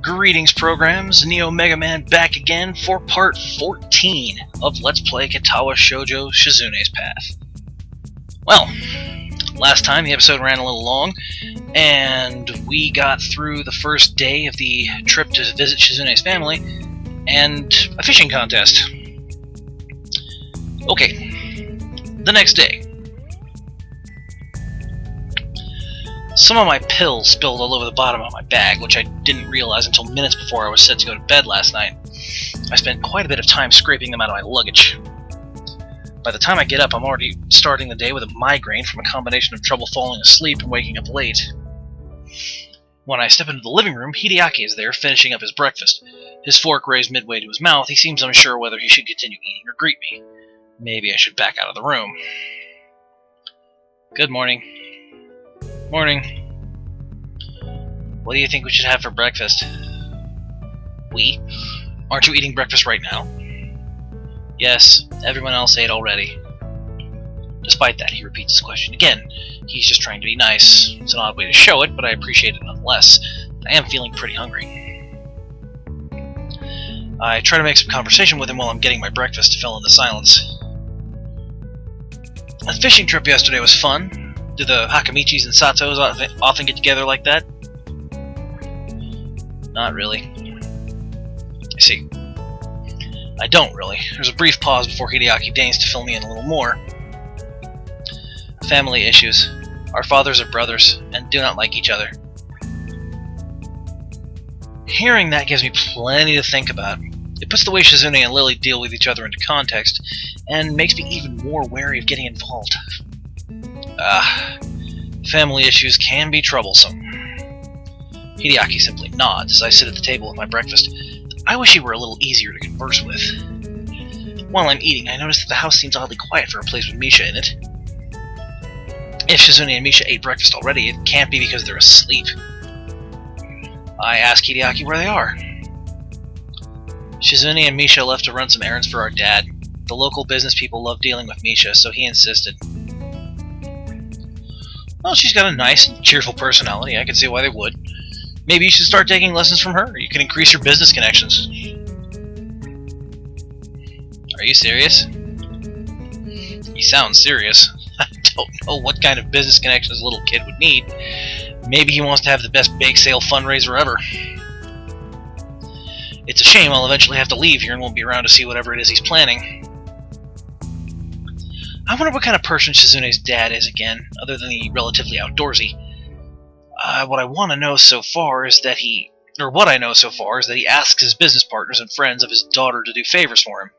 Greetings, programs. NeoMegaMan back again for part 14 of Let's Play Katawa Shoujo Shizune's Path. Well, last time the episode ran a little long, and we got through the first day of the trip to visit Shizune's family, and a fishing contest. Okay, the next day. Some of my pills spilled all over the bottom of my bag, which I didn't realize until minutes before I was set to go to bed last night. I spent quite a bit of time scraping them out of my luggage. By the time I get up, I'm already starting the day with a migraine from a combination of trouble falling asleep and waking up late. When I step into the living room, Hideaki is there, finishing up his breakfast. His fork raised midway to his mouth, he seems unsure whether he should continue eating or greet me. Maybe I should back out of the room. Good morning. Morning. What do you think we should have for breakfast? We? Aren't you eating breakfast right now? Yes, everyone else ate already. Despite that, he repeats his question again. He's just trying to be nice. It's an odd way to show it, but I appreciate it nonetheless. I am feeling pretty hungry. I try to make some conversation with him while I'm getting my breakfast to fill in the silence. The fishing trip yesterday was fun. Do the Hakamichis and Satos often get together like that? Not really. I see. I don't really. There's a brief pause before Hideaki deigns to fill me in a little more. Family issues. Our fathers are brothers, and do not like each other. Hearing that gives me plenty to think about. It puts the way Shizune and Lily deal with each other into context, and makes me even more wary of getting involved. Family issues can be troublesome. Hideaki simply nods as I sit at the table with my breakfast. I wish he were a little easier to converse with. While I'm eating, I notice that the house seems oddly quiet for a place with Misha in it. If Shizune and Misha ate breakfast already, it can't be because they're asleep. I ask Hideaki where they are. Shizune and Misha left to run some errands for our dad. The local business people love dealing with Misha, so he insisted. Well, she's got a nice and cheerful personality. I can see why they would. Maybe you should start taking lessons from her. You can increase your business connections. Are you serious? You sound serious. I don't know what kind of business connections a little kid would need. Maybe he wants to have the best bake sale fundraiser ever. It's a shame I'll eventually have to leave here and won't be around to see whatever it is he's planning. I wonder what kind of person Shizune's dad is again, other than the relatively outdoorsy. What I know so far is that he asks his business partners and friends of his daughter to do favors for him.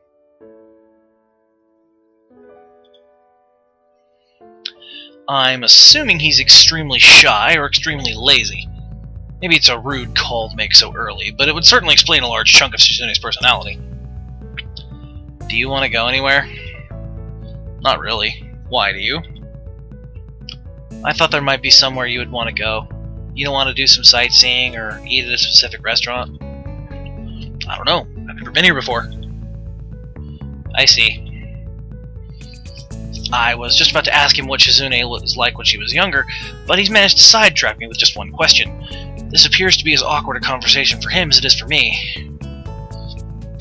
I'm assuming he's extremely shy or extremely lazy. Maybe it's a rude call to make so early, but it would certainly explain a large chunk of Shizune's personality. Do you want to go anywhere? Not really. Why, do you? I thought there might be somewhere you would want to go. You don't want to do some sightseeing or eat at a specific restaurant? I don't know. I've never been here before. I see. I was just about to ask him what Shizune was like when she was younger, but he's managed to sidetrack me with just one question. This appears to be as awkward a conversation for him as it is for me.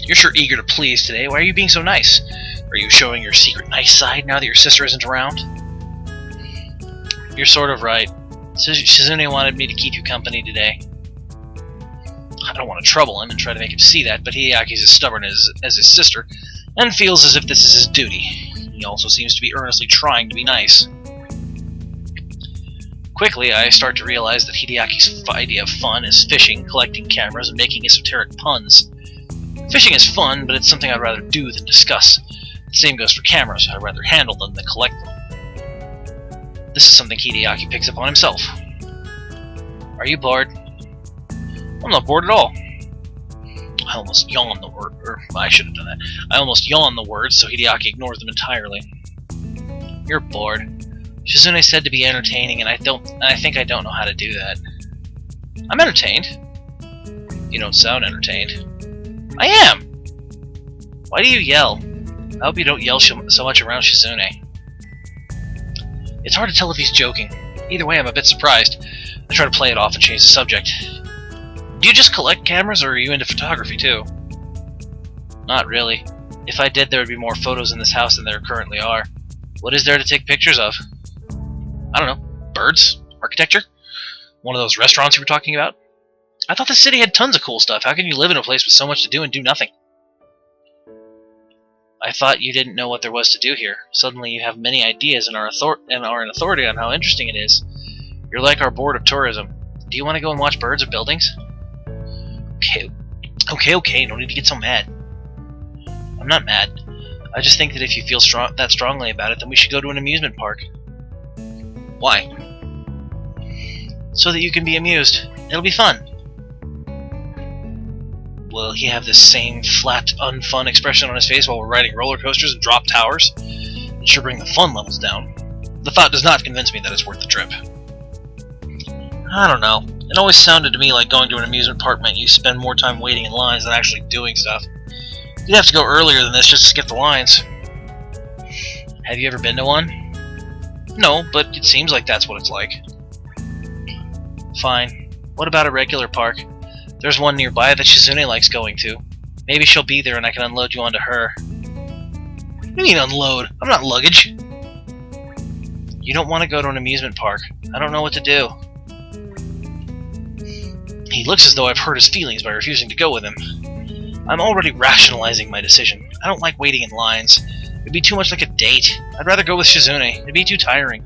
You're sure eager to please today. Why are you being so nice? Are you showing your secret nice side now that your sister isn't around? You're sort of right. Shizune wanted me to keep you company today. I don't want to trouble him and try to make him see that, but Hideaki's as stubborn as his sister, and feels as if this is his duty. He also seems to be earnestly trying to be nice. Quickly, I start to realize that Hideaki's idea of fun is fishing, collecting cameras, and making esoteric puns. Fishing is fun, but it's something I'd rather do than discuss. The same goes for cameras. I'd rather handle them than collect them. This is something Hideaki picks up on himself. Are you bored? I'm not bored at all. I almost yawned the word, or I should have done that. I almost yawned the words, so Hideaki ignores them entirely. You're bored. Shizune said to be entertaining, and I think I don't know how to do that. I'm entertained. You don't sound entertained. I am! Why do you yell? I hope you don't yell so much around Shizune. It's hard to tell if he's joking. Either way, I'm a bit surprised. I try to play it off and change the subject. Do you just collect cameras, or are you into photography too? Not really. If I did, there would be more photos in this house than there currently are. What is there to take pictures of? I don't know. Birds? Architecture? One of those restaurants you were talking about? I thought the city had tons of cool stuff. How can you live in a place with so much to do and do nothing? I thought you didn't know what there was to do here. Suddenly you have many ideas and are an authority on how interesting it is. You're like our board of tourism. Do you want to go and watch birds or buildings? Okay, no need to get so mad. I'm not mad. I just think that if you feel that strongly about it, then we should go to an amusement park. Why? So that you can be amused. It'll be fun. Will he have this same flat, unfun expression on his face while we're riding roller coasters and drop towers? It should bring the fun levels down. The thought does not convince me that it's worth the trip. I don't know. It always sounded to me like going to an amusement park meant you spend more time waiting in lines than actually doing stuff. You'd have to go earlier than this just to skip the lines. Have you ever been to one? No, but it seems like that's what it's like. Fine. What about a regular park? There's one nearby that Shizune likes going to. Maybe she'll be there and I can unload you onto her. What do you mean unload? I'm not luggage. You don't want to go to an amusement park. I don't know what to do. He looks as though I've hurt his feelings by refusing to go with him. I'm already rationalizing my decision. I don't like waiting in lines. It'd be too much like a date. I'd rather go with Shizune. It'd be too tiring.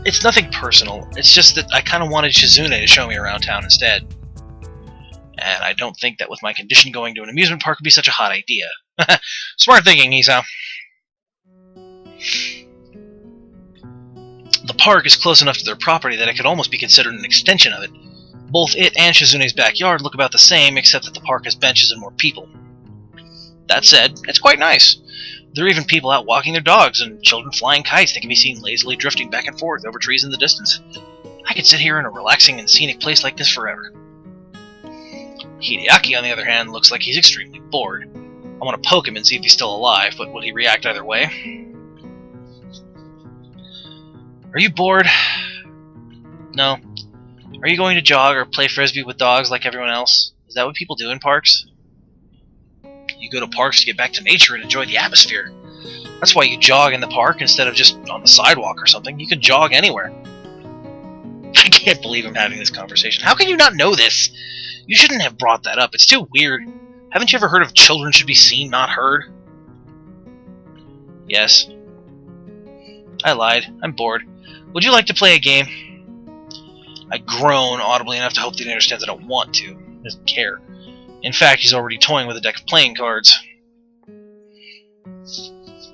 It's nothing personal. It's just that I kind of wanted Shizune to show me around town instead. And I don't think that with my condition going to an amusement park would be such a hot idea. Smart thinking, Isa. The park is close enough to their property that it could almost be considered an extension of it. Both it and Shizune's backyard look about the same, except that the park has benches and more people. That said, it's quite nice. There are even people out walking their dogs, and children flying kites that can be seen lazily drifting back and forth over trees in the distance. I could sit here in a relaxing and scenic place like this forever. Hideaki, on the other hand, looks like he's extremely bored. I want to poke him and see if he's still alive, but will he react either way? Are you bored? No. Are you going to jog or play frisbee with dogs like everyone else? Is that what people do in parks? You go to parks to get back to nature and enjoy the atmosphere. That's why you jog in the park instead of just on the sidewalk or something. You can jog anywhere. I can't believe I'm having this conversation. How can you not know this? You shouldn't have brought that up. It's too weird. Haven't you ever heard of children should be seen, not heard? Yes. I lied. I'm bored. Would you like to play a game? I groan audibly enough to hope that he understands I don't want to. He doesn't care. In fact, he's already toying with a deck of playing cards.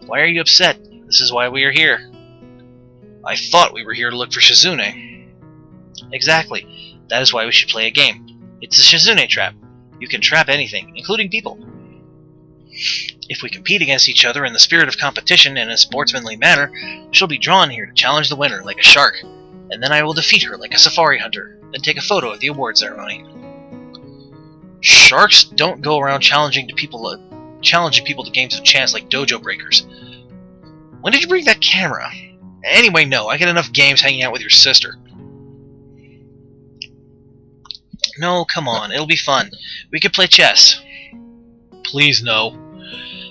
Why are you upset? This is why we are here. I thought we were here to look for Shizune. Exactly. That is why we should play a game. It's a Shizune trap. You can trap anything, including people. If we compete against each other in the spirit of competition in a sportsmanly manner, she'll be drawn here to challenge the winner like a shark, and then I will defeat her like a safari hunter, then take a photo at the award ceremony. Sharks don't go around challenging people to games of chance like dojo breakers. When did you bring that camera? Anyway, no, I get enough games hanging out with your sister. No, come on, it'll be fun. We could play chess. Please, no.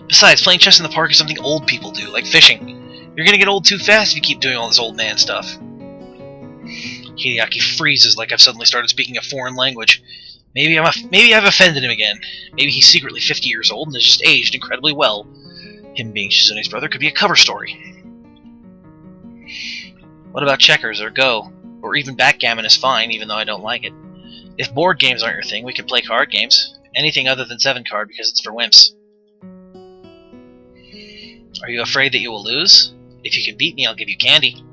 Besides, playing chess in the park is something old people do, like fishing. You're gonna get old too fast if you keep doing all this old man stuff. Hideaki freezes like I've suddenly started speaking a foreign language. Maybe I've offended him again. Maybe he's secretly 50 years old and has just aged incredibly well. Him being Shizune's brother could be a cover story. What about checkers or Go? Or even backgammon is fine, even though I don't like it. If board games aren't your thing, we can play card games. Anything other than 7-card because it's for wimps. Are you afraid that you will lose? If you can beat me, I'll give you candy.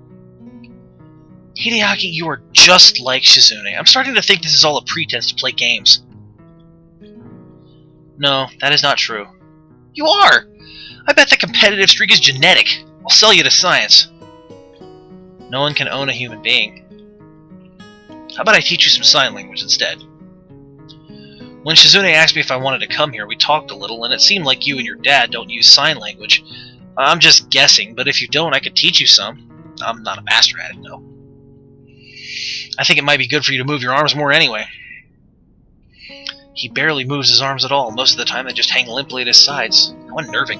Hideaki, you are just like Shizune. I'm starting to think this is all a pretense to play games. No, that is not true. You are! I bet that competitive streak is genetic. I'll sell you to science. No one can own a human being. How about I teach you some sign language instead? When Shizune asked me if I wanted to come here, we talked a little, and it seemed like you and your dad don't use sign language. I'm just guessing, but if you don't, I could teach you some. I'm not a master at it, though. I think it might be good for you to move your arms more anyway. He barely moves his arms at all. Most of the time they just hang limply at his sides. How unnerving.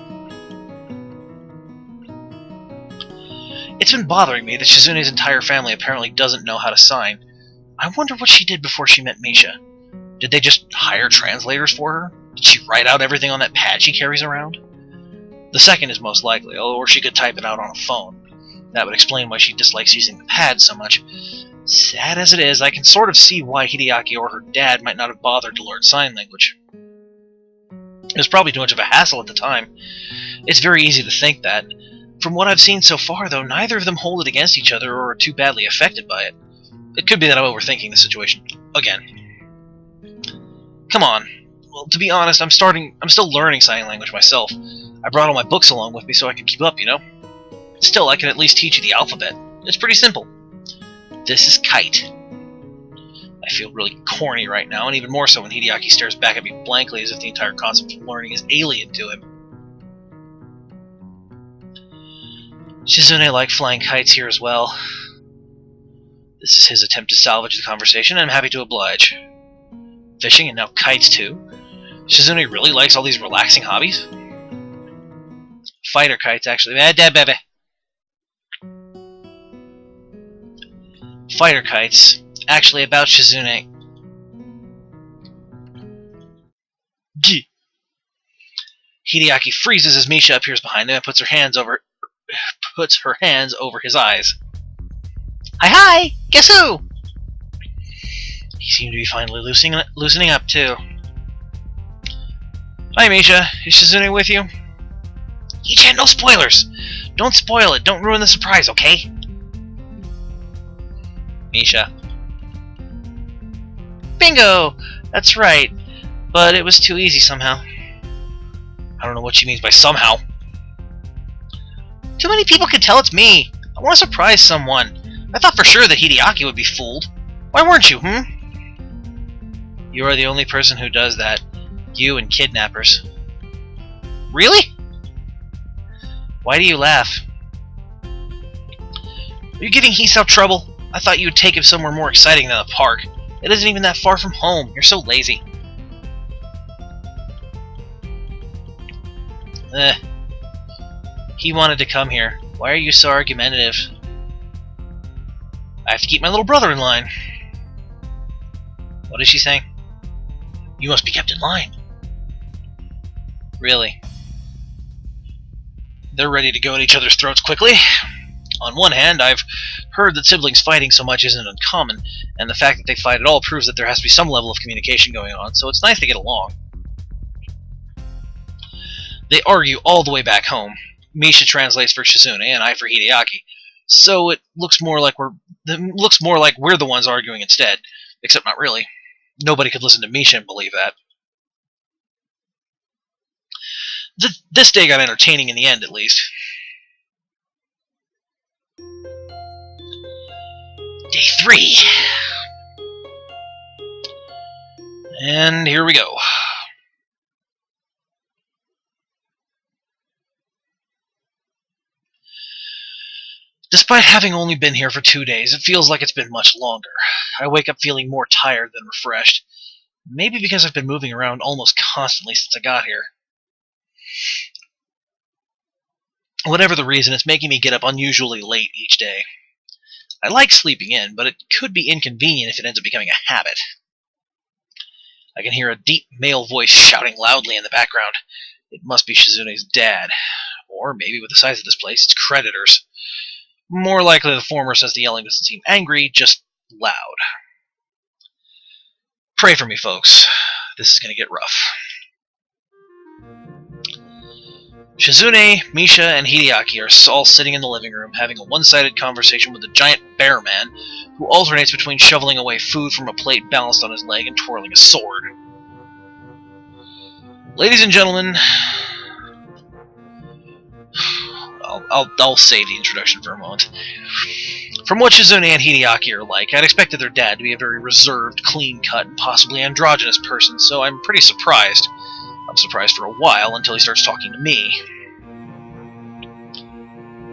It's been bothering me that Shizune's entire family apparently doesn't know how to sign. I wonder what she did before she met Misha. Did they just hire translators for her? Did she write out everything on that pad she carries around? The second is most likely, or she could type it out on a phone. That would explain why she dislikes using the pad so much. Sad as it is, I can sort of see why Hideaki or her dad might not have bothered to learn sign language. It was probably too much of a hassle at the time. It's very easy to think that. From what I've seen so far, though, neither of them hold it against each other or are too badly affected by it. It could be that I'm overthinking the situation. Again. Come on. Well, to be honest, I'm still learning sign language myself. I brought all my books along with me so I could keep up, you know? Still, I can at least teach you the alphabet. It's pretty simple. This is kite. I feel really corny right now, and even more so when Hideaki stares back at me blankly as if the entire concept of learning is alien to him. Shizune liked flying kites here as well. This is his attempt to salvage the conversation, and I'm happy to oblige. Fishing, and now kites too. Shizune really likes all these relaxing hobbies? Fighter kites, actually. Fighter kites, actually about Shizune. Gee. Hideaki freezes as Misha appears behind him and puts her hands over his eyes. Hi! Guess who? He seemed to be finally loosening up, too. Hi, Misha. Is Shizune with you? Ichan, no spoilers! Don't spoil it. Don't ruin the surprise, okay? Misha. Bingo! That's right. But it was too easy somehow. I don't know what she means by somehow. Too many people can tell it's me. I want to surprise someone. I thought for sure that Hideaki would be fooled. Why weren't you, You are the only person who does that. You and kidnappers. Really? Why do you laugh? Are you giving Hisao trouble? I thought you would take him somewhere more exciting than the park. It isn't even that far from home. You're so lazy. He wanted to come here. Why are you so argumentative? I have to keep my little brother in line. What is she saying? You must be kept in line. Really? They're ready to go at each other's throats quickly. On one hand, I've heard that siblings fighting so much isn't uncommon, and the fact that they fight at all proves that there has to be some level of communication going on, so it's nice to get along. They argue all the way back home. Misha translates for Shizune, and I for Hideaki, so it looks more like we're the ones arguing instead, except not really. Nobody could listen to Misha and believe that. This day got entertaining in the end, at least. Day 3. And here we go. Despite having only been here for 2 days, it feels like it's been much longer. I wake up feeling more tired than refreshed. Maybe because I've been moving around almost constantly since I got here. Whatever the reason, it's making me get up unusually late each day. I like sleeping in, but it could be inconvenient if it ends up becoming a habit. I can hear a deep male voice shouting loudly in the background. It must be Shizune's dad. Or maybe with the size of this place, it's creditors. More likely the former, since the yelling doesn't seem angry, just loud. Pray for me, folks. This is going to get rough. Shizune, Misha, and Hideaki are all sitting in the living room, having a one-sided conversation with a giant bear man, who alternates between shoveling away food from a plate balanced on his leg and twirling a sword. Ladies and gentlemen, I'll save the introduction for a moment. From what Shizune and Hideaki are like, I'd expected their dad to be a very reserved, clean-cut, and possibly androgynous person, so I'm pretty surprised. I'm surprised for a while until he starts talking to me.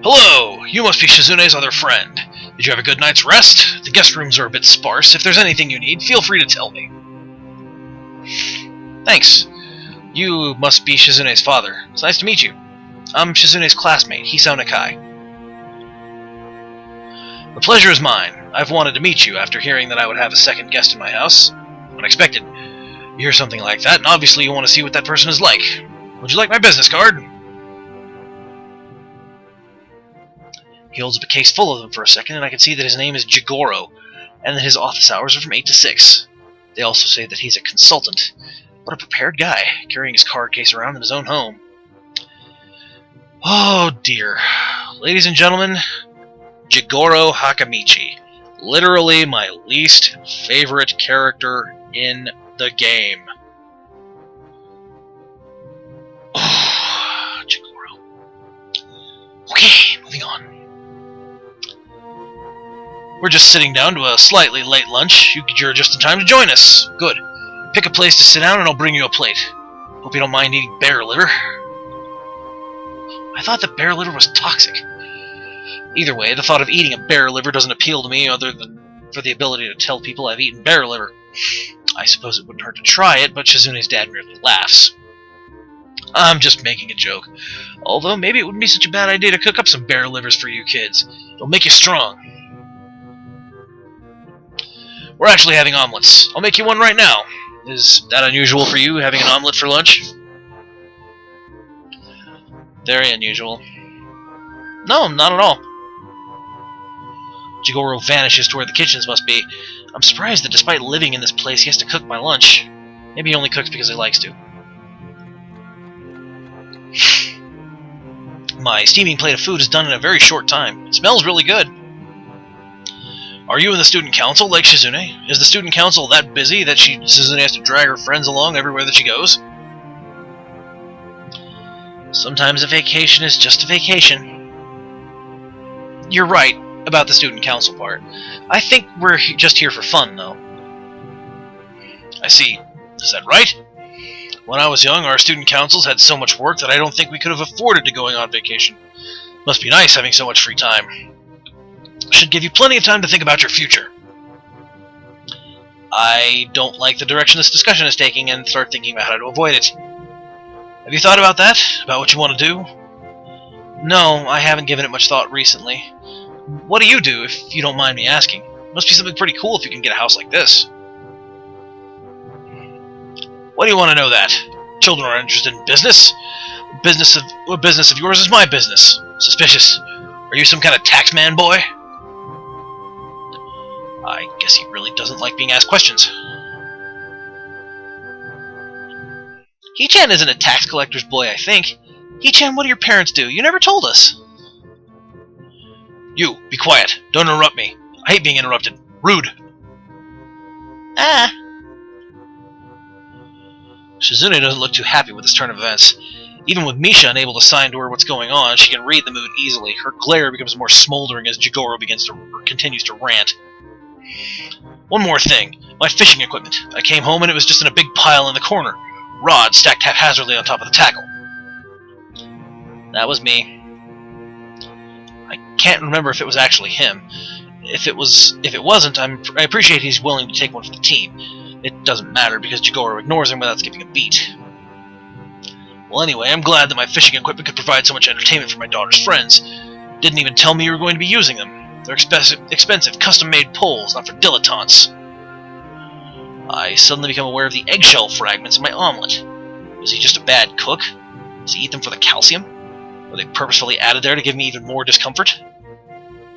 Hello! You must be Shizune's other friend. Did you have a good night's rest? The guest rooms are a bit sparse. If there's anything you need, feel free to tell me. Thanks. You must be Shizune's father. It's nice to meet you. I'm Shizune's classmate, Hisao Nakai. The pleasure is mine. I've wanted to meet you after hearing that I would have a second guest in my house. Unexpected. You hear something like that, and obviously you want to see what that person is like. Would you like my business card? He holds up a case full of them for a second, and I can see that his name is Jigoro, and that his office hours are from 8 to 6. They also say that he's a consultant. What a prepared guy, carrying his card case around in his own home. Oh dear. Ladies and gentlemen, Jigoro Hakamichi. Literally my least favorite character in the game. Oh, Jigoro. Okay, moving on. We're just sitting down to a slightly late lunch. You're just in time to join us. Good. Pick a place to sit down and I'll bring you a plate. Hope you don't mind eating bear liver. I thought that bear liver was toxic. Either way, the thought of eating a bear liver doesn't appeal to me other than for the ability to tell people I've eaten bear liver. I suppose it wouldn't hurt to try it, but Shizune's dad merely laughs. I'm just making a joke. Although maybe it wouldn't be such a bad idea to cook up some bear livers for you kids. It'll make you strong. We're actually having omelets. I'll make you one right now. Is that unusual for you, having an omelet for lunch? Very unusual. No, not at all. Jigoro vanishes to where the kitchens must be. I'm surprised that despite living in this place, he has to cook my lunch. Maybe he only cooks because he likes to. My steaming plate of food is done in a very short time. It smells really good. Are you in the student council like Shizune? Is the student council that busy that Shizune has to drag her friends along everywhere that she goes? Sometimes a vacation is just a vacation. You're right about the student council part. I think we're just here for fun, though. I see. Is that right? When I was young, our student councils had so much work that I don't think we could have afforded to going on vacation. Must be nice having so much free time. Should give you plenty of time to think about your future. I don't like the direction this discussion is taking and start thinking about how to avoid it. Have you thought about that? About what you want to do? No, I haven't given it much thought recently. What do you do, if you don't mind me asking? Must be something pretty cool if you can get a house like this. Why do you want to know that? Children are interested in business. What business of yours is my business? Suspicious. Are you some kind of tax man boy? I guess he really doesn't like being asked questions. Hee-chan isn't a tax collector's boy, I think. Hee-chan, what do your parents do? You never told us. You, be quiet. Don't interrupt me. I hate being interrupted. Rude. Ah. Shizune doesn't look too happy with this turn of events. Even with Misha unable to sign to her what's going on, she can read the mood easily. Her glare becomes more smoldering as Jigoro continues to rant. One more thing. My fishing equipment. I came home and it was just in a big pile in the corner. Rods stacked haphazardly on top of the tackle. That was me. I can't remember if it was actually him. If it wasn't, I appreciate he's willing to take one for the team. It doesn't matter because Jigoro ignores him without skipping a beat. Well, anyway, I'm glad that my fishing equipment could provide so much entertainment for my daughter's friends. Didn't even tell me you were going to be using them. They're expensive, custom-made poles, not for dilettantes. I suddenly become aware of the eggshell fragments in my omelet. Was he just a bad cook? Does he eat them for the calcium? Were they purposefully added there to give me even more discomfort?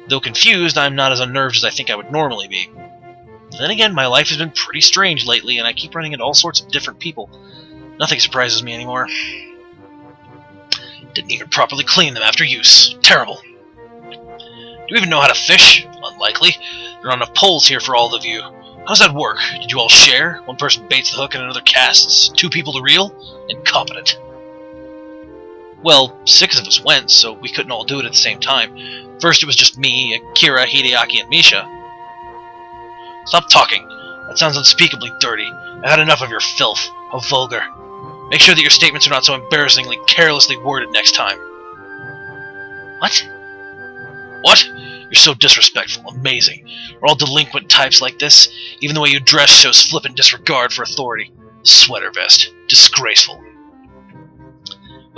Though confused, I'm not as unnerved as I think I would normally be. Then again, my life has been pretty strange lately, and I keep running into all sorts of different people. Nothing surprises me anymore. Didn't even properly clean them after use. Terrible. Do you even know how to fish? Unlikely. There aren't enough poles here for all of you. How does that work? Did you all share? One person baits the hook and another casts. 2 people to reel? Incompetent. Well, 6 of us went, so we couldn't all do it at the same time. First it was just me, Akira, Hideaki, and Misha. Stop talking. That sounds unspeakably dirty. I've had enough of your filth. How vulgar. Make sure that your statements are not so embarrassingly carelessly worded next time. What? What? You're so disrespectful. Amazing. We're all delinquent types like this. Even the way you dress shows flippant disregard for authority. Sweater vest. Disgraceful.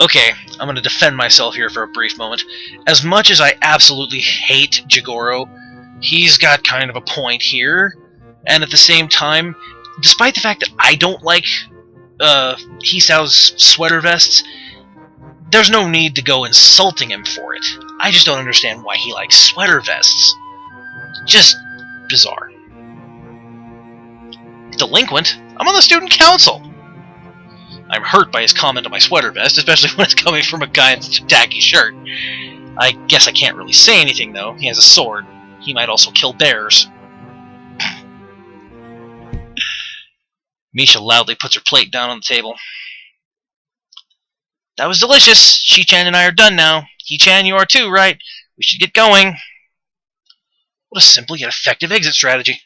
Okay, I'm going to defend myself here for a brief moment. As much as I absolutely hate Jigoro, he's got kind of a point here. And at the same time, despite the fact that I don't like Hisao's sweater vests, there's no need to go insulting him for it. I just don't understand why he likes sweater vests. Just bizarre. Delinquent? I'm on the student council! I'm hurt by his comment on my sweater vest, especially when it's coming from a guy in such a tacky shirt. I guess I can't really say anything, though. He has a sword. He might also kill bears. Misha loudly puts her plate down on the table. That was delicious. Shi-chan and I are done now. He-chan, you are too, right? We should get going. What a simple yet effective exit strategy.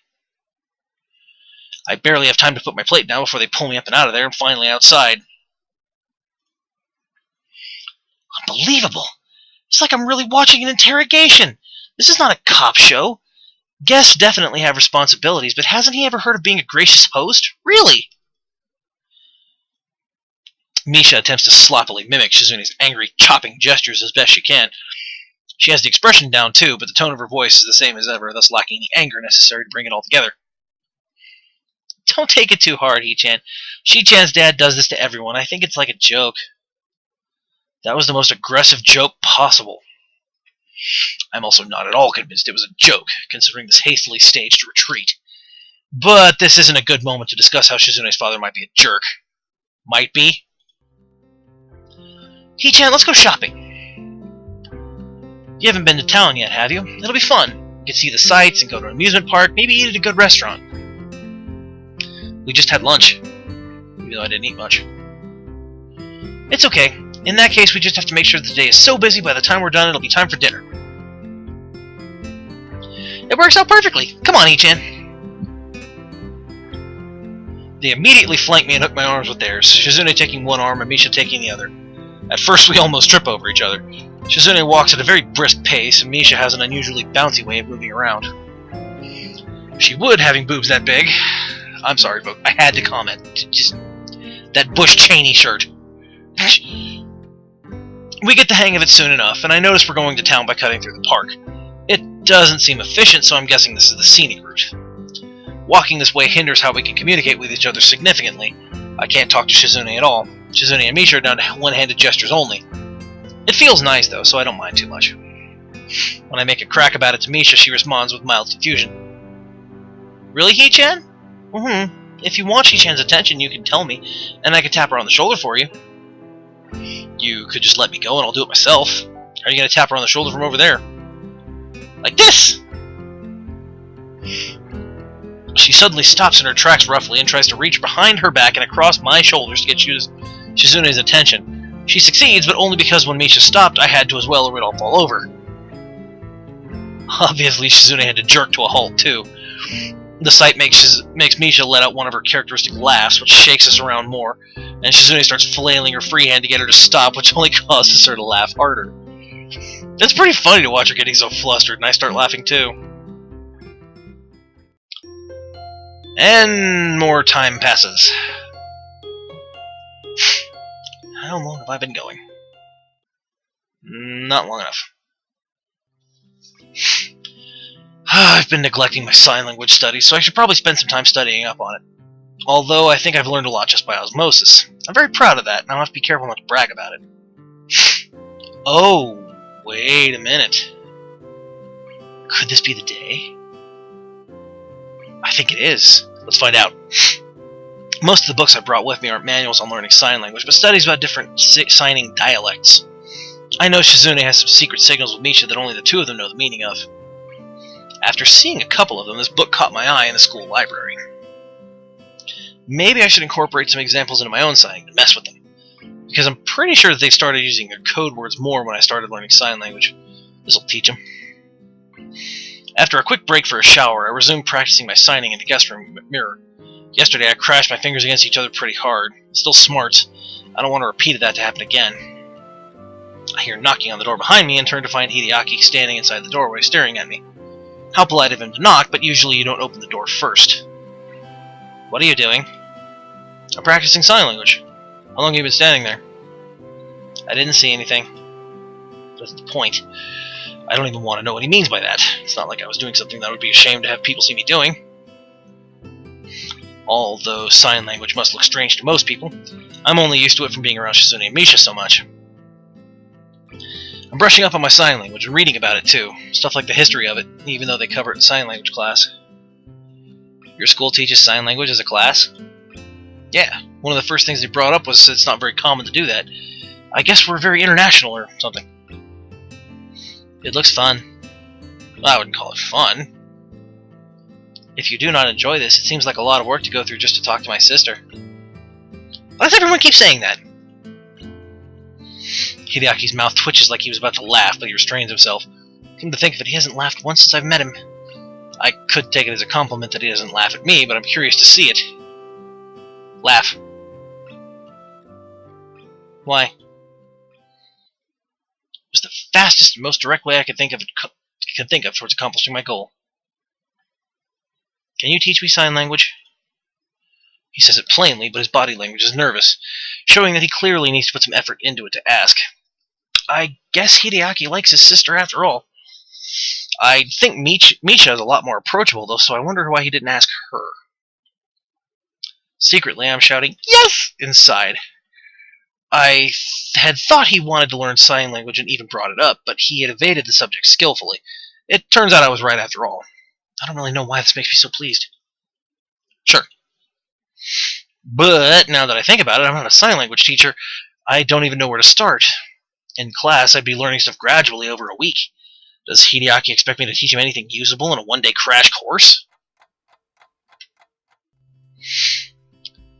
I barely have time to put my plate down before they pull me up and out of there and finally outside. Unbelievable! It's like I'm really watching an interrogation. This is not a cop show. Guests definitely have responsibilities, but hasn't he ever heard of being a gracious host? Really? Misha attempts to sloppily mimic Shizune's angry, chopping gestures as best she can. She has the expression down too, but the tone of her voice is the same as ever, thus lacking the anger necessary to bring it all together. Don't take it too hard, He-chan. Shi-chan's dad does this to everyone. I think it's like a joke. That was the most aggressive joke possible. I'm also not at all convinced it was a joke, considering this hastily staged retreat. But this isn't a good moment to discuss how Shizune's father might be a jerk. Might be. He-chan, let's go shopping. You haven't been to town yet, have you? It'll be fun. You can see the sights and go to an amusement park, maybe eat at a good restaurant. We just had lunch, even though I didn't eat much. It's okay. In that case, we just have to make sure that the day is so busy by the time we're done, it'll be time for dinner. It works out perfectly. Come on, He-chan. They immediately flank me and hook my arms with theirs, Shizune taking one arm and Misha taking the other. At first, we almost trip over each other. Shizune walks at a very brisk pace, and Misha has an unusually bouncy way of moving around. She would, having boobs that big. I'm sorry, but I had to comment. Just that Bush Cheney shirt. We get the hang of it soon enough, and I notice we're going to town by cutting through the park. It doesn't seem efficient, so I'm guessing this is the scenic route. Walking this way hinders how we can communicate with each other significantly. I can't talk to Shizune at all. Shizune and Misha are down to one-handed gestures only. It feels nice, though, so I don't mind too much. When I make a crack about it to Misha, she responds with mild confusion. Really, He-chan? If you want Shi-chan's attention, you can tell me, and I can tap her on the shoulder for you. You could just let me go and I'll do it myself. How are you going to tap her on the shoulder from over there? Like this! She suddenly stops in her tracks roughly and tries to reach behind her back and across my shoulders to get Shizune's attention. She succeeds, but only because when Misha stopped, I had to as well or we'd all fall over. Obviously, Shizune had to jerk to a halt, too. The sight makes Misha let out one of her characteristic laughs, which shakes us around more, and Shizune starts flailing her free hand to get her to stop, which only causes her to laugh harder. It's pretty funny to watch her getting so flustered, and I start laughing too. And more time passes. How long have I been going? Not long enough. I've been neglecting my sign language studies, so I should probably spend some time studying up on it. Although I think I've learned a lot just by osmosis. I'm very proud of that, and I'll have to be careful not to brag about it. Oh, wait a minute. Could this be the day? I think it is. Let's find out. Most of the books I brought with me aren't manuals on learning sign language, but studies about different signing dialects. I know Shizune has some secret signals with Misha that only the two of them know the meaning of. After seeing a couple of them, this book caught my eye in the school library. Maybe I should incorporate some examples into my own signing to mess with them, because I'm pretty sure that they started using their code words more when I started learning sign language. This'll teach them. After a quick break for a shower, I resumed practicing my signing in the guest room mirror. Yesterday I crashed my fingers against each other pretty hard. It still smarts. I don't want a repeat of that to happen again. I hear knocking on the door behind me and turn to find Hideaki standing inside the doorway staring at me. How polite of him to knock, but usually you don't open the door first. What are you doing? I'm practicing sign language. How long have you been standing there? I didn't see anything. That's the point. I don't even want to know what he means by that. It's not like I was doing something that I would be ashamed to have people see me doing. Although sign language must look strange to most people, I'm only used to it from being around Shizune and Misha so much. I'm brushing up on my sign language and reading about it too. Stuff like the history of it, even though they cover it in sign language class. Your school teaches sign language as a class? Yeah, one of the first things they brought up was it's not very common to do that. I guess we're very international or something. It looks fun. Well, I wouldn't call it fun. If you do not enjoy this, it seems like a lot of work to go through just to talk to my sister. Why does everyone keep saying that? Hideaki's mouth twitches like he was about to laugh, but he restrains himself. Come to think of it, he hasn't laughed once since I've met him. I could take it as a compliment that he doesn't laugh at me, but I'm curious to see it. Laugh. Why? It was the fastest and most direct way I could think of towards accomplishing my goal. Can you teach me sign language? He says it plainly, but his body language is nervous, showing that he clearly needs to put some effort into it to ask. I guess Hideaki likes his sister after all. I think Misha is a lot more approachable, though, so I wonder why he didn't ask her. Secretly, I'm shouting, "Yes!" inside. I had thought he wanted to learn sign language and even brought it up, but he had evaded the subject skillfully. It turns out I was right after all. I don't really know why this makes me so pleased. Sure. But now that I think about it, I'm not a sign language teacher. I don't even know where to start. In class, I'd be learning stuff gradually over a week. Does Hideaki expect me to teach him anything usable in a one-day crash course?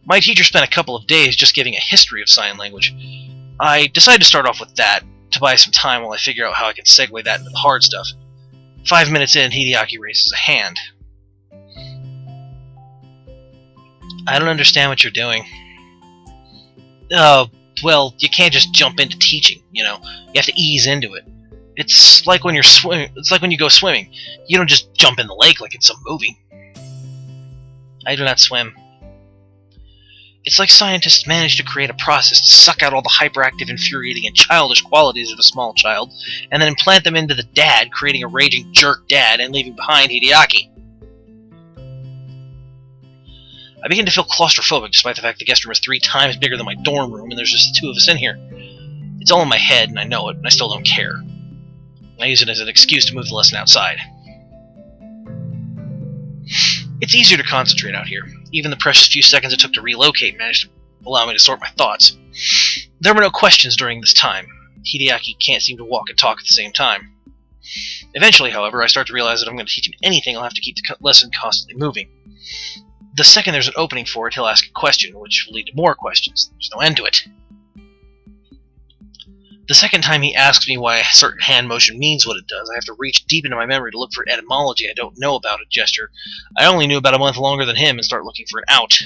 My teacher spent a couple of days just giving a history of sign language. I decided to start off with that, to buy some time while I figure out how I can segue that into the hard stuff. 5 minutes in, Hideaki raises a hand. I don't understand what you're doing. Well, you can't just jump into teaching, you know. You have to ease into it. It's like when you're It's like when you go swimming. You don't just jump in the lake like in some movie. I do not swim. It's like scientists manage to create a process to suck out all the hyperactive, infuriating, and childish qualities of a small child, and then implant them into the dad, creating a raging jerk dad and leaving behind Hideaki. I begin to feel claustrophobic despite the fact the guest room is 3 times bigger than my dorm room and there's just the 2 of us in here. It's all in my head and I know it, and I still don't care. I use it as an excuse to move the lesson outside. It's easier to concentrate out here. Even the precious few seconds it took to relocate managed to allow me to sort my thoughts. There were no questions during this time. Hideaki can't seem to walk and talk at the same time. Eventually, however, I start to realize that if I'm going to teach him anything, I'll have to keep the lesson constantly moving. The second there's an opening for it, he'll ask a question, which will lead to more questions. There's no end to it. The second time he asks me why a certain hand motion means what it does, I have to reach deep into my memory to look for etymology I don't know about a gesture. I only knew about a month longer than him and start looking for an out.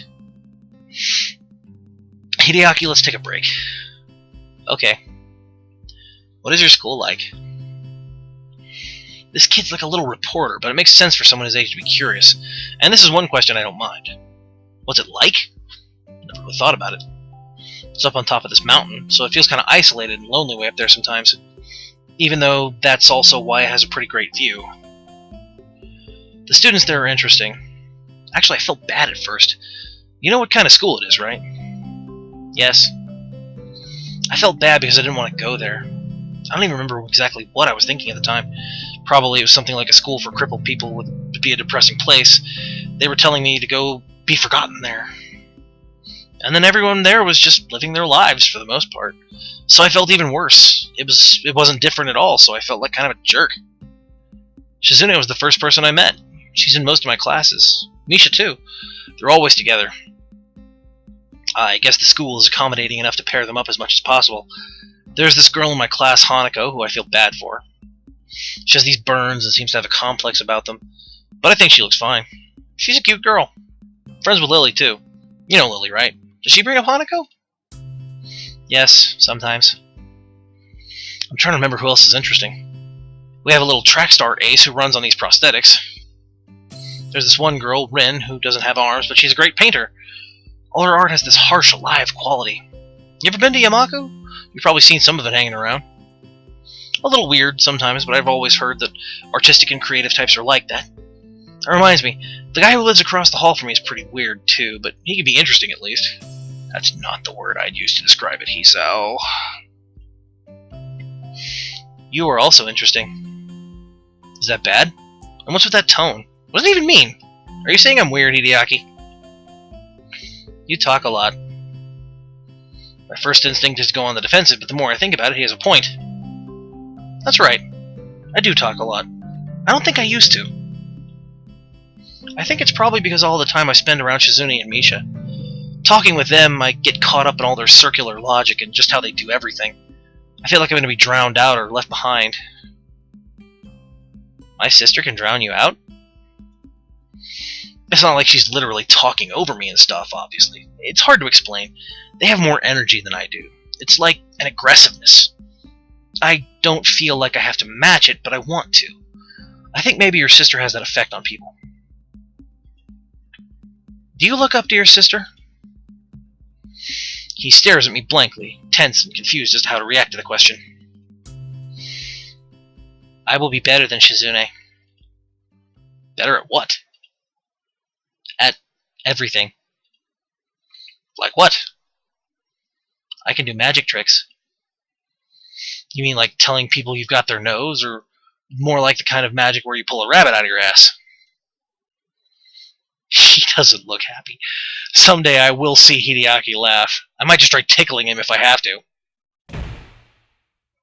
Hideaki, let's take a break. Okay. What is your school like? This kid's like a little reporter, but it makes sense for someone his age to be curious. And this is one question I don't mind. What's it like? Never really thought about it. It's up on top of this mountain, so it feels kind of isolated and lonely way up there sometimes. Even though that's also why it has a pretty great view. The students there are interesting. Actually, I felt bad at first. You know what kind of school it is, right? Yes. I felt bad because I didn't want to go there. I don't even remember exactly what I was thinking at the time. Probably it was something like a school for crippled people would be a depressing place. They were telling me to go be forgotten there. And then everyone there was just living their lives for the most part. So I felt even worse. It wasn't different at all, so I felt like kind of a jerk. Shizune was the first person I met. She's in most of my classes. Misha too. They're always together. I guess the school is accommodating enough to pair them up as much as possible. There's this girl in my class, Hanako, who I feel bad for. She has these burns and seems to have a complex about them. But I think she looks fine. She's a cute girl. Friends with Lily too. You know Lily, right? Does she bring up Hanako? Yes, sometimes. I'm trying to remember who else is interesting. We have a little track star ace who runs on these prosthetics. There's this one girl, Rin, who doesn't have arms, but she's a great painter. All her art has this harsh, alive quality. You ever been to Yamaku? You've probably seen some of it hanging around. A little weird sometimes, but I've always heard that artistic and creative types are like that. That reminds me, the guy who lives across the hall from me is pretty weird too, but he can be interesting at least. That's not the word I'd use to describe it, Hisao. You are also interesting. Is that bad? And what's with that tone? What does it even mean? Are you saying I'm weird, Hideaki? You talk a lot. My first instinct is to go on the defensive, but the more I think about it, he has a point. That's right. I do talk a lot. I don't think I used to. I think it's probably because all the time I spend around Shizune and Misha. Talking with them, I get caught up in all their circular logic and just how they do everything. I feel like I'm going to be drowned out or left behind. My sister can drown you out? It's not like she's literally talking over me and stuff, obviously. It's hard to explain. They have more energy than I do. It's like an aggressiveness. I don't feel like I have to match it, but I want to. I think maybe your sister has that effect on people. Do you look up to your sister? He stares at me blankly, tense and confused as to how to react to the question. I will be better than Shizune. Better at what? At everything. Like what? I can do magic tricks. You mean like telling people you've got their nose, or more like the kind of magic where you pull a rabbit out of your ass? He doesn't look happy. Someday I will see Hideaki laugh. I might just try tickling him if I have to.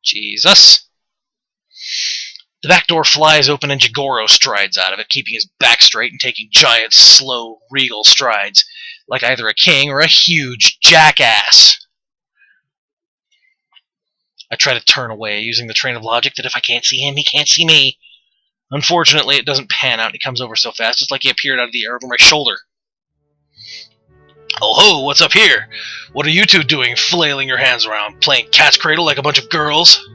Jesus. The back door flies open and Jigoro strides out of it, keeping his back straight and taking giant, slow, regal strides, like either a king or a huge jackass. I try to turn away, using the train of logic that if I can't see him, he can't see me. Unfortunately, it doesn't pan out and he comes over so fast, it's like he appeared out of the air over my shoulder. Oh ho, what's up here? What are you two doing, flailing your hands around, playing cat's cradle like a bunch of girls?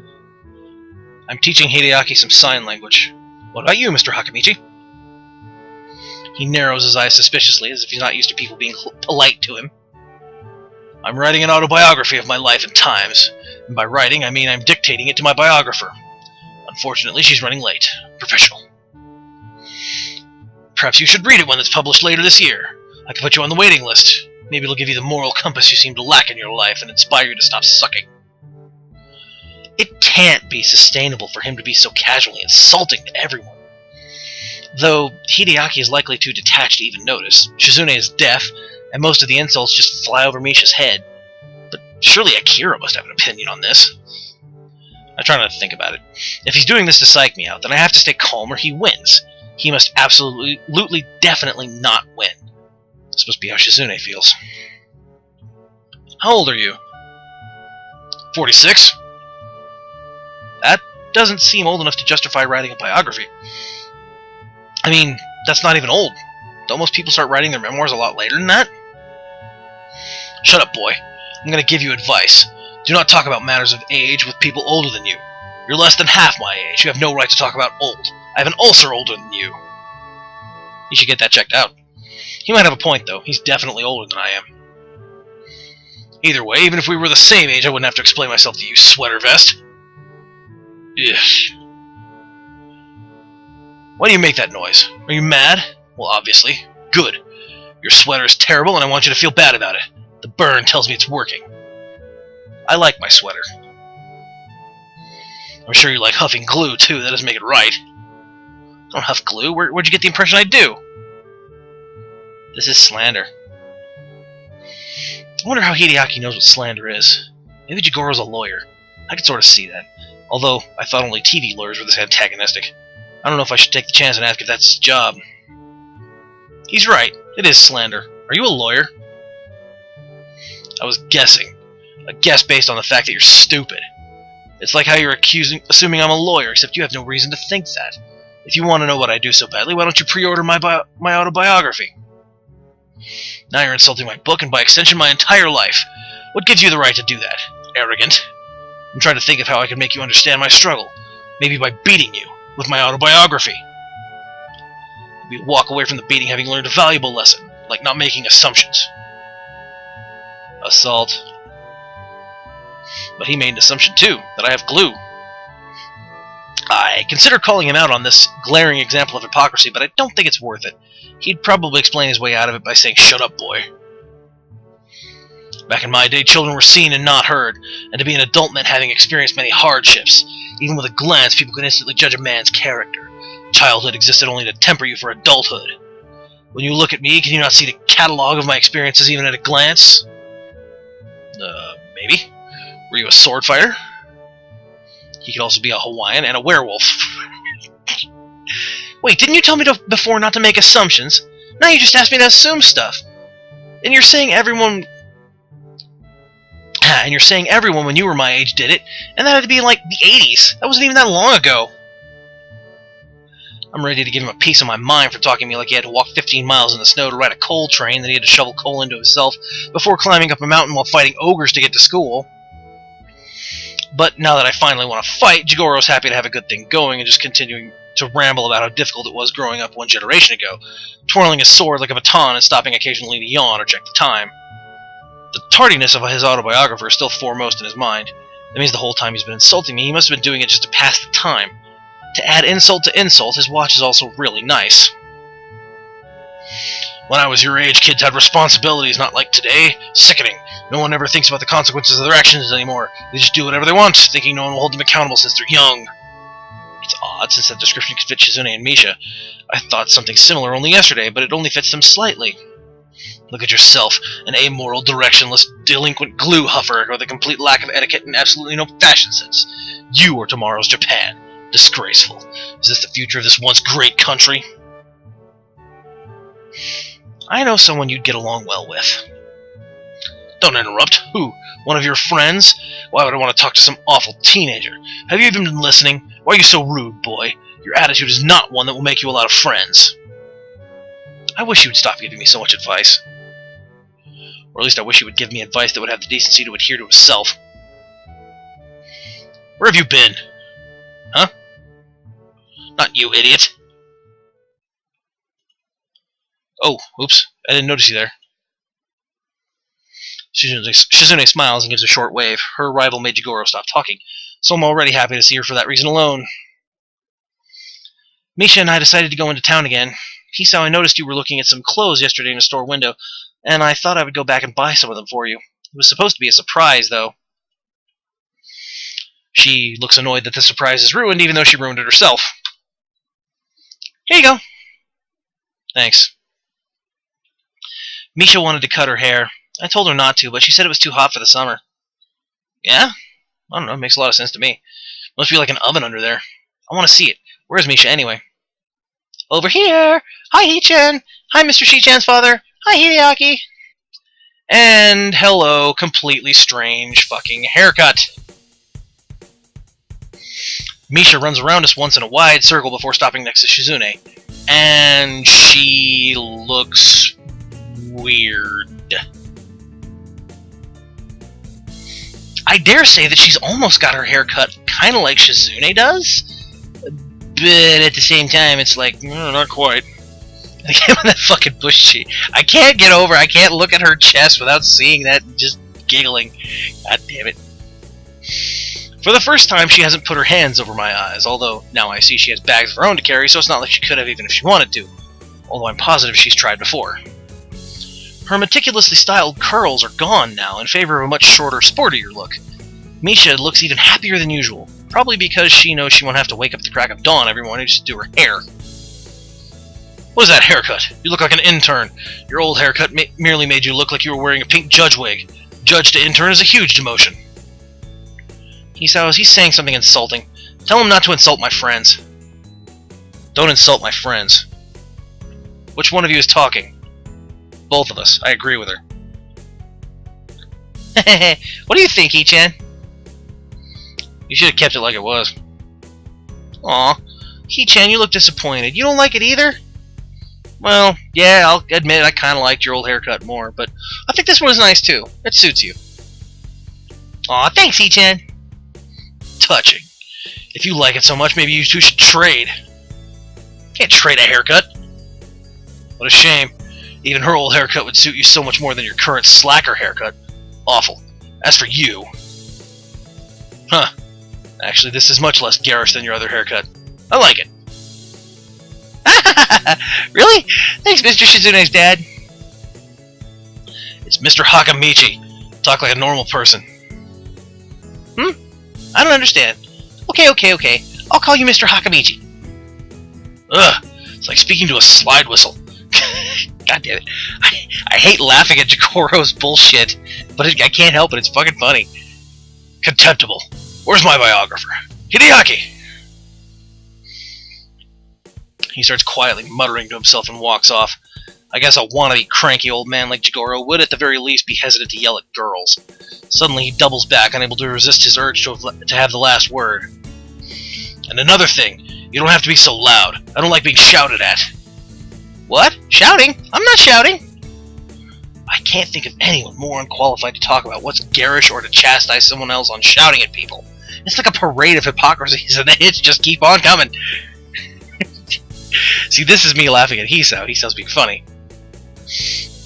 I'm teaching Hideaki some sign language. What about you, Mr. Hakamichi? He narrows his eyes suspiciously, as if he's not used to people being polite to him. I'm writing an autobiography of my life and times, and by writing I mean I'm dictating it to my biographer. Unfortunately, she's running late. Professional. Perhaps you should read it when it's published later this year. I can put you on the waiting list. Maybe it'll give you the moral compass you seem to lack in your life and inspire you to stop sucking. It can't be sustainable for him to be so casually insulting to everyone. Though Hideaki is likely too detached to even notice. Shizune is deaf, and most of the insults just fly over Misha's head. But surely Akira must have an opinion on this. I try not to think about it. If he's doing this to psych me out, then I have to stay calm or he wins. He must absolutely, definitely not win. This must be how Shizune feels. How old are you? 46? That doesn't seem old enough to justify writing a biography. I mean, that's not even old. Don't most people start writing their memoirs a lot later than that? Shut up, boy. I'm going to give you advice. Do not talk about matters of age with people older than you. You're less than half my age. You have no right to talk about old. I have an ulcer older than you. You should get that checked out. He might have a point, though. He's definitely older than I am. Either way, even if we were the same age, I wouldn't have to explain myself to you, sweater vest. Ugh. Why do you make that noise? Are you mad? Well, obviously. Good. Your sweater is terrible, and I want you to feel bad about it. The burn tells me it's working. I like my sweater. I'm sure you like huffing glue, too. That doesn't make it right. I don't huff glue. Where'd you get the impression I do? This is slander. I wonder how Hideaki knows what slander is. Maybe Jigoro's a lawyer. I could sort of see that. Although, I thought only TV lawyers were this antagonistic. I don't know if I should take the chance and ask if that's his job. He's right. It is slander. Are you a lawyer? I was guessing. A guess based on the fact that you're stupid. It's like how you're assuming I'm a lawyer, except you have no reason to think that. If you want to know what I do so badly, why don't you pre-order my autobiography? Now you're insulting my book, and by extension my entire life. What gives you the right to do that? Arrogant. I'm trying to think of how I can make you understand my struggle. Maybe by beating you with my autobiography. Maybe walk away from the beating having learned a valuable lesson, like not making assumptions. Assault. But he made an assumption too, that I have glue. I consider calling him out on this glaring example of hypocrisy, but I don't think it's worth it. He'd probably explain his way out of it by saying, "Shut up, boy." Back in my day, children were seen and not heard, and to be an adult meant having experienced many hardships. Even with a glance, people could instantly judge a man's character. Childhood existed only to temper you for adulthood. When you look at me, can you not see the catalog of my experiences even at a glance? Maybe. Were you a sword fighter? He could also be a Hawaiian and a werewolf. Wait, didn't you tell me before not to make assumptions? Now you just asked me to assume stuff. And you're saying everyone... And you're saying everyone when you were my age did it, and that had to be in, like, the 80s. That wasn't even that long ago. I'm ready to give him a piece of my mind for talking to me like he had to walk 15 miles in the snow to ride a coal train that he had to shovel coal into himself before climbing up a mountain while fighting ogres to get to school. But now that I finally want to fight, Jigoro's happy to have a good thing going and just continuing to ramble about how difficult it was growing up one generation ago, twirling his sword like a baton and stopping occasionally to yawn or check the time. The tardiness of his autobiographer is still foremost in his mind. That means the whole time he's been insulting me, he must have been doing it just to pass the time. To add insult to insult, his watch is also really nice. When I was your age, kids had responsibilities, not like today. Sickening. No one ever thinks about the consequences of their actions anymore. They just do whatever they want, thinking no one will hold them accountable since they're young. It's odd, since that description could fit Shizune and Misha. I thought something similar only yesterday, but it only fits them slightly. Look at yourself, an amoral, directionless, delinquent glue huffer with a complete lack of etiquette and absolutely no fashion sense. You are tomorrow's Japan. Disgraceful. Is this the future of this once great country? I know someone you'd get along well with. Don't interrupt. Who? One of your friends? Why would I want to talk to some awful teenager? Have you even been listening? Why are you so rude, boy? Your attitude is not one that will make you a lot of friends. I wish you would stop giving me so much advice. Or at least I wish you would give me advice that would have the decency to adhere to himself. Where have you been? Huh? Not you, idiot. Oh, oops. I didn't notice you there. Shizune smiles and gives a short wave. Her arrival made Jigoro stop talking, so I'm already happy to see her for that reason alone. Misha and I decided to go into town again. Hisao, I noticed you were looking at some clothes yesterday in a store window, and I thought I would go back and buy some of them for you. It was supposed to be a surprise, though. She looks annoyed that the surprise is ruined, even though she ruined it herself. Here you go. Thanks. Misha wanted to cut her hair. I told her not to, but she said it was too hot for the summer. Yeah? I don't know, it makes a lot of sense to me. Must be like an oven under there. I want to see it. Where's Misha anyway? Over here! Hi, Hichan! Hi, Mr. Shichan's father! Hi, Hideaki! And hello, completely strange fucking haircut. Misha runs around us once in a wide circle before stopping next to Shizune. And she looks weird. I dare say that she's almost got her hair cut kind of like Shizune does, but at the same time, it's like, not quite. I can't that fucking bushy. I can't get over. I can't look at her chest without seeing that and just giggling. God damn it. For the first time, she hasn't put her hands over my eyes, although now I see she has bags of her own to carry, so it's not like she could have even if she wanted to. Although I'm positive she's tried before. Her meticulously styled curls are gone now in favor of a much shorter, sportier look. Misha looks even happier than usual, probably because she knows she won't have to wake up at the crack of dawn every morning just to do her hair. What is that haircut? You look like an intern. Your old haircut merely made you look like you were wearing a pink judge wig. Judge to intern is a huge demotion. He's saying something insulting. Tell him not to insult my friends. Don't insult my friends. Which one of you is talking? Both of us. I agree with her. What do you think, Hichan? You should have kept it like it was. Aw. Hichan, you look disappointed. You don't like it either? Well, yeah, I'll admit I kind of liked your old haircut more, but I think this one is nice too. It suits you. Aw, thanks, Hichan. touching. If you like it so much, maybe you two should trade. Can't trade a haircut. What a shame. Even her old haircut would suit you so much more than your current slacker haircut. Awful. As for you... Huh. Actually, this is much less garish than your other haircut. I like it. Really? Thanks, Mr. Shizune's dad. It's Mr. Hakamichi. Talk like a normal person. I don't understand. Okay. I'll call you Mr. Hakamichi. Ugh. It's like speaking to a slide whistle. God damn it. I hate laughing at Jigoro's bullshit, but I can't help it. It's fucking funny. Contemptible. Where's my biographer? Hideaki! He starts quietly muttering to himself and walks off. I guess a wannabe cranky old man like Jigoro would at the very least be hesitant to yell at girls. Suddenly he doubles back, unable to resist his urge to have the last word. And another thing, you don't have to be so loud. I don't like being shouted at. What? Shouting? I'm not shouting! I can't think of anyone more unqualified to talk about what's garish or to chastise someone else on shouting at people. It's like a parade of hypocrisies, and the hits just keep on coming. See, this is me laughing at Hisao. Hisao's being funny.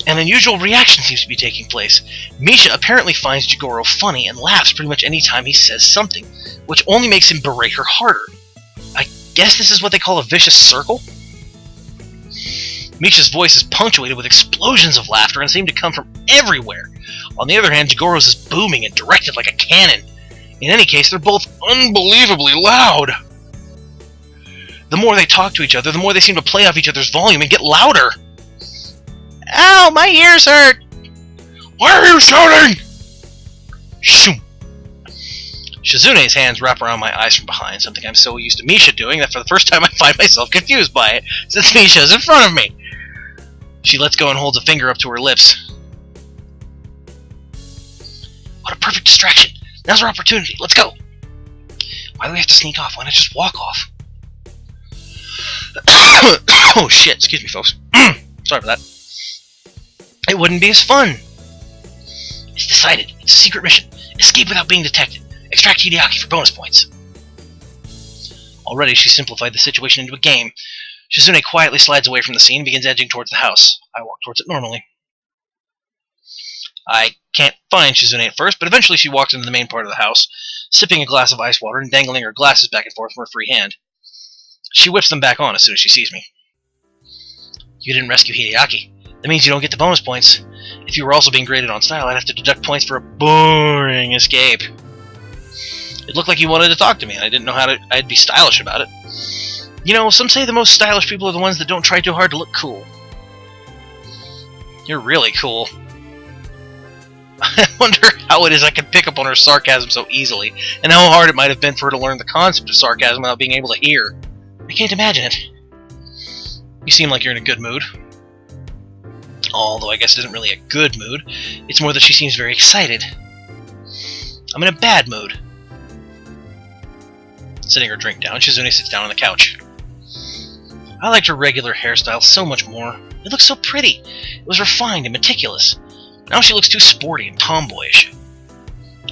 An unusual reaction seems to be taking place. Misha apparently finds Jigoro funny and laughs pretty much any time he says something, which only makes him berate her harder. I guess this is what they call a vicious circle? Misha's voice is punctuated with explosions of laughter and seem to come from everywhere. On the other hand, Jigoro's is booming and directed like a cannon. In any case, they're both unbelievably loud. The more they talk to each other, the more they seem to play off each other's volume and get louder. Ow, my ears hurt! Why are you shouting? Shoom! Shizune's hands wrap around my eyes from behind, something I'm so used to Misha doing that for the first time I find myself confused by it, since Misha's in front of me. She lets go and holds a finger up to her lips. What a perfect distraction! Now's our opportunity, let's go! Why do we have to sneak off? Why not just walk off? Oh shit, excuse me folks. Sorry for that. It wouldn't be as fun. It's decided. It's a secret mission. Escape without being detected. Extract Hideaki for bonus points. Already she simplified the situation into a game. Shizune quietly slides away from the scene and begins edging towards the house. I walk towards it normally. I can't find Shizune at first, but eventually she walks into the main part of the house, sipping a glass of ice water and dangling her glasses back and forth from her free hand. She whips them back on as soon as she sees me. You didn't rescue Hideaki. That means you don't get the bonus points. If you were also being graded on style, I'd have to deduct points for a boring escape. It looked like you wanted to talk to me, and I didn't know how I'd be stylish about it. You know, some say the most stylish people are the ones that don't try too hard to look cool. You're really cool. I wonder how it is I can pick up on her sarcasm so easily, and how hard it might have been for her to learn the concept of sarcasm without being able to hear. I can't imagine it. You seem like you're in a good mood. Although I guess it isn't really a good mood. It's more that she seems very excited. I'm in a bad mood. Setting her drink down, Shizune sits down on the couch. I liked her regular hairstyle so much more. It looked so pretty. It was refined and meticulous. Now she looks too sporty and tomboyish.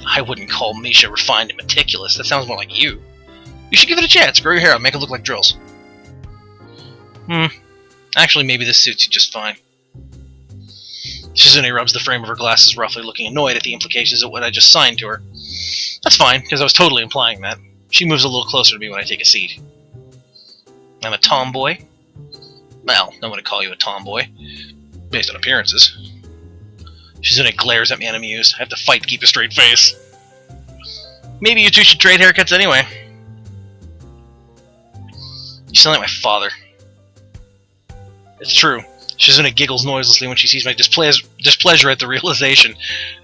I wouldn't call Misha refined and meticulous. That sounds more like you. You should give it a chance. Grow your hair out, make it look like drills. Actually, maybe this suits you just fine. Shizune rubs the frame of her glasses roughly, looking annoyed at the implications of what I just signed to her. That's fine, because I was totally implying that. She moves a little closer to me when I take a seat. I'm a tomboy? Well, no one would call you a tomboy, based on appearances. Shizune glares at me unamused. I have to fight to keep a straight face. Maybe you two should trade haircuts anyway. You sound like my father. It's true. Shizune giggles noiselessly when she sees my displeasure at the realization.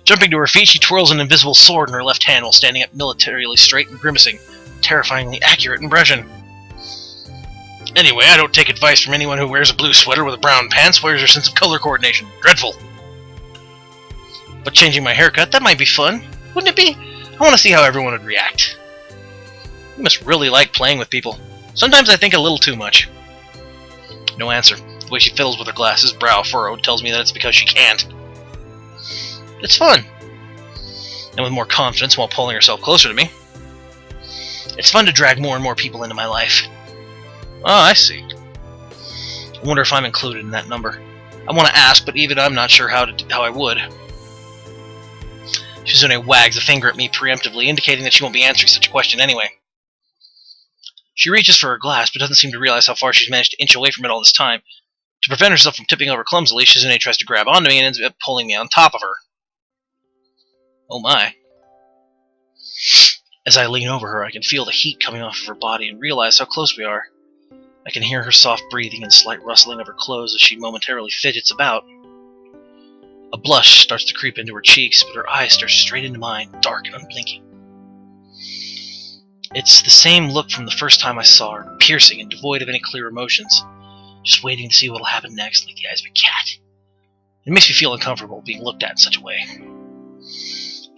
Jumping to her feet, she twirls an invisible sword in her left hand while standing up militarily straight and grimacing. Terrifyingly accurate impression. Anyway, I don't take advice from anyone who wears a blue sweater with a brown pants. Where's your sense of color coordination? Dreadful. But changing my haircut, that might be fun. Wouldn't it be? I want to see how everyone would react. You must really like playing with people. Sometimes I think a little too much. No answer. The way she fiddles with her glasses, brow furrowed, tells me that it's because she can't. It's fun. And with more confidence while pulling herself closer to me. It's fun to drag more and more people into my life. Oh, I see. I wonder if I'm included in that number. I want to ask, but even I'm not sure how I would. Shizune wags a finger at me preemptively, indicating that she won't be answering such a question anyway. She reaches for her glass, but doesn't seem to realize how far she's managed to inch away from it all this time. To prevent herself from tipping over clumsily, Shizune tries to grab onto me and ends up pulling me on top of her. Oh my. As I lean over her, I can feel the heat coming off of her body and realize how close we are. I can hear her soft breathing and slight rustling of her clothes as she momentarily fidgets about. A blush starts to creep into her cheeks, but her eyes stare straight into mine, dark and unblinking. It's the same look from the first time I saw her, piercing and devoid of any clear emotions, just waiting to see what'll happen next, like the eyes of a cat. It makes me feel uncomfortable being looked at in such a way.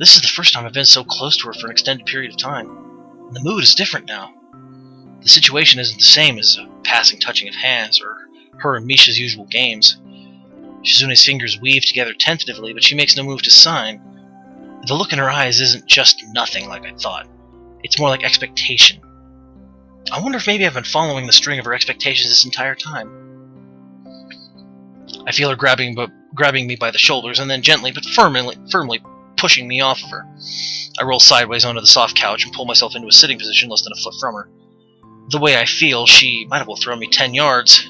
This is the first time I've been so close to her for an extended period of time, and the mood is different now. The situation isn't the same as a passing touching of hands or her and Misha's usual games. Shizune's fingers weave together tentatively, but she makes no move to sign. The look in her eyes isn't just nothing like I thought. It's more like expectation. I wonder if maybe I've been following the string of her expectations this entire time. I feel her grabbing me by the shoulders and then gently but firmly pushing me off of her. I roll sideways onto the soft couch and pull myself into a sitting position less than a foot from her. The way I feel, she might have well thrown me 10 yards.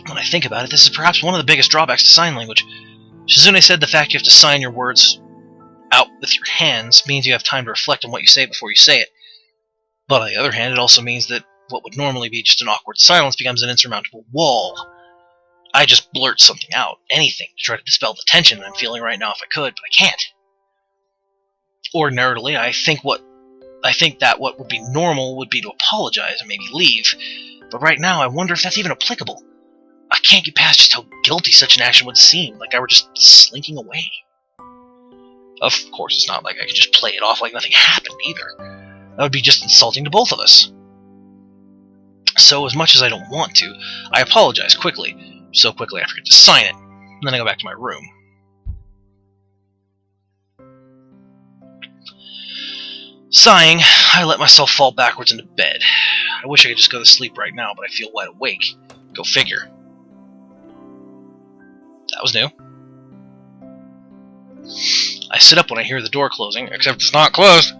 When I think about it, this is perhaps one of the biggest drawbacks to sign language. Shizune said the fact you have to sign your words out with your hands means you have time to reflect on what you say before you say it. But on the other hand, it also means that what would normally be just an awkward silence becomes an insurmountable wall. I just blurt something out, anything, to try to dispel the tension that I'm feeling right now if I could, but I can't. Ordinarily, I think that what would be normal would be to apologize and maybe leave, but right now I wonder if that's even applicable. I can't get past just how guilty such an action would seem, like I were just slinking away. Of course, it's not like I could just play it off like nothing happened either. That would be just insulting to both of us. So, as much as I don't want to, I apologize quickly. So quickly I forget to sign it, and then I go back to my room. Sighing, I let myself fall backwards into bed. I wish I could just go to sleep right now, but I feel wide awake. Go figure. That was new. I sit up when I hear the door closing, except it's not closed,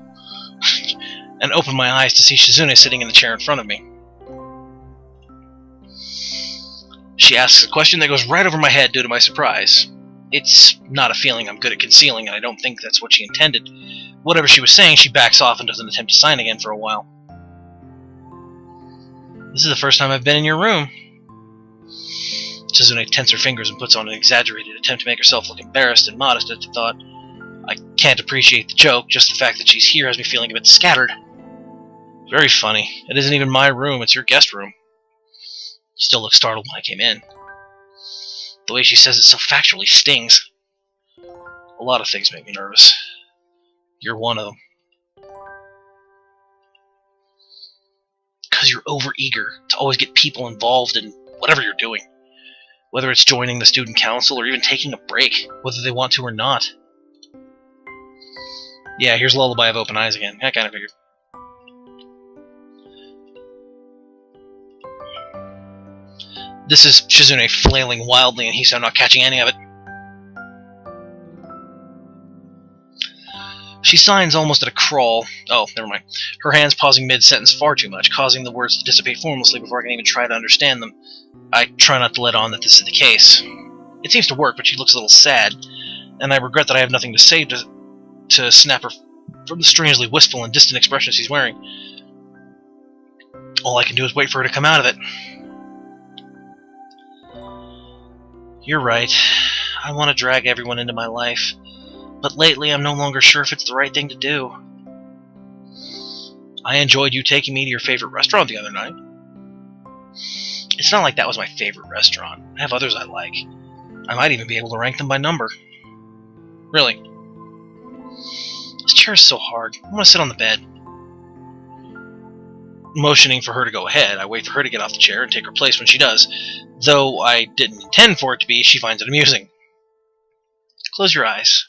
and open my eyes to see Shizune sitting in the chair in front of me. She asks a question that goes right over my head due to my surprise. It's not a feeling I'm good at concealing, and I don't think that's what she intended. Whatever she was saying, she backs off and doesn't attempt to sign again for a while. This is the first time I've been in your room. Shizune tenses her fingers and puts on an exaggerated attempt to make herself look embarrassed and modest at the thought. I can't appreciate the joke, just the fact that she's here has me feeling a bit scattered. Very funny. It isn't even my room, it's your guest room. You still look startled when I came in. The way she says it so factually stings. A lot of things make me nervous. You're one of them. Because you're overeager to always get people involved in whatever you're doing. Whether it's joining the student council or even taking a break, whether they want to or not. Yeah, here's Lullaby of Open Eyes again. I kind of figured. This is Shizune flailing wildly, and he's not catching any of it. She signs almost at a crawl. Oh, never mind. Her hands pausing mid-sentence far too much, causing the words to dissipate formlessly before I can even try to understand them. I try not to let on that this is the case. It seems to work, but she looks a little sad, and I regret that I have nothing to say to snap her from the strangely wistful and distant expression she's wearing. All I can do is wait for her to come out of it. You're right. I want to drag everyone into my life. But lately I'm no longer sure if it's the right thing to do. I enjoyed you taking me to your favorite restaurant the other night. It's not like that was my favorite restaurant. I have others I like. I might even be able to rank them by number. Really. This chair is so hard. I want to sit on the bed. Motioning for her to go ahead, I wait for her to get off the chair and take her place when she does. Though I didn't intend for it to be, she finds it amusing. Close your eyes.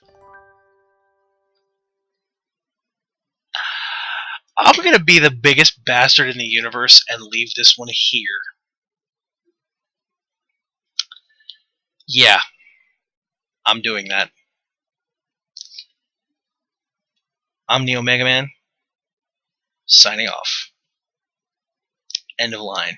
I'm gonna be the biggest bastard in the universe and leave this one here. Yeah, I'm doing that. I'm NeoMegaMan, signing off. End of line.